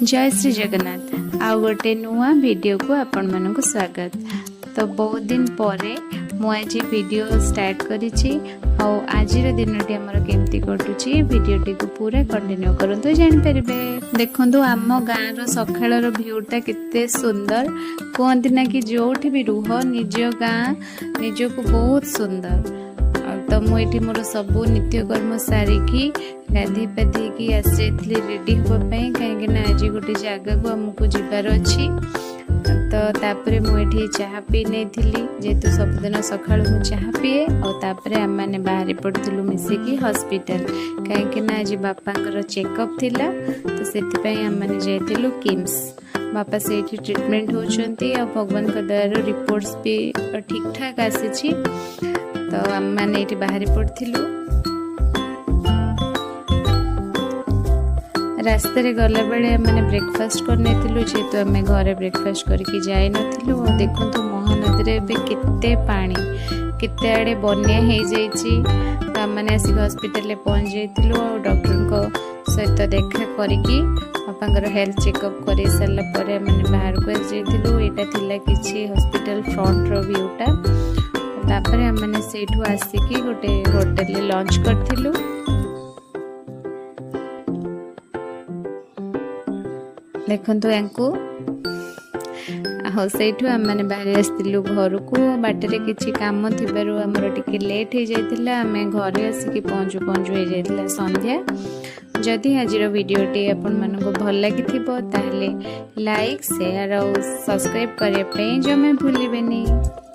जय श्री जगन्नाथ आउ गोटे नुआ वीडियो को आपण मानक स्वागत। तो बहुत दिन परे मुझे वीडियो स्टार्ट करिछि आउ आजिर दिनटी हमर केमती कटुछि वीडियोटी को पूरा कंटिन्यू करंतु जानि परिबे। देखंतु आम गाँ रो सखाळर व्यूटा केते सुंदर कहंती ना कि जोठी भी रुह निज गाँ निजको बहुत सुंदर। तो मुझे मोर सबू नित्यकर्म सारिकी गाधी पाधी आसी रेडी हाँपाई कहीं आज गोटे जगह को आमको जीवार अच्छी। तो तापर मुझे चाह पी नहीं जेहेतु सबुदिन सका चाह पीए और आम मैंने बाहरी पड़ू मिसिकी हॉस्पिटल कहीं आज बापा चेकअप थिला। तो से आम मैंने जाइलु किम्स बापा से ट्रीटमेंट होती भगवान का दयार रिपोर्ट्स भी ठीक ठाक आसी। तो आम मैंने ये बाहरी पड़ू रास्ते गला बेले मैंने ब्रेकफास्ट करने जेहेतु आम घरे ब्रेकफास्ट करके जाई नथिलु। देखंतु महानदी रे बे केते पानी केते आड़े बन्या हो जाइछि। तो आम मैंने आसिक हॉस्पिटल पहुंच जाइलु और डॉक्टर को सहित देखा करिकी बापांकर हेल्थ चेकअप कर सारा पर मैंने बाहर को जाइलु। एटा थिला किछि हॉस्पिटल फ्रंट रो व्यूटा। तापर आम मैंने सेठू आसिकी गोटे होटल रे लंच करथिलु। देखंतु यांको सेठू आम मैंने बाहर आसलु घर को बाटर किसी कम थी आमर टिके लेट हो जाता आम घरे आसिक पहुँचू पहुँचू हो जाता संध्या। जदि आज वीडियोटी आपण मानक भल लगी लाइक शेयर और सब्सक्राइब करने जमा भूलें।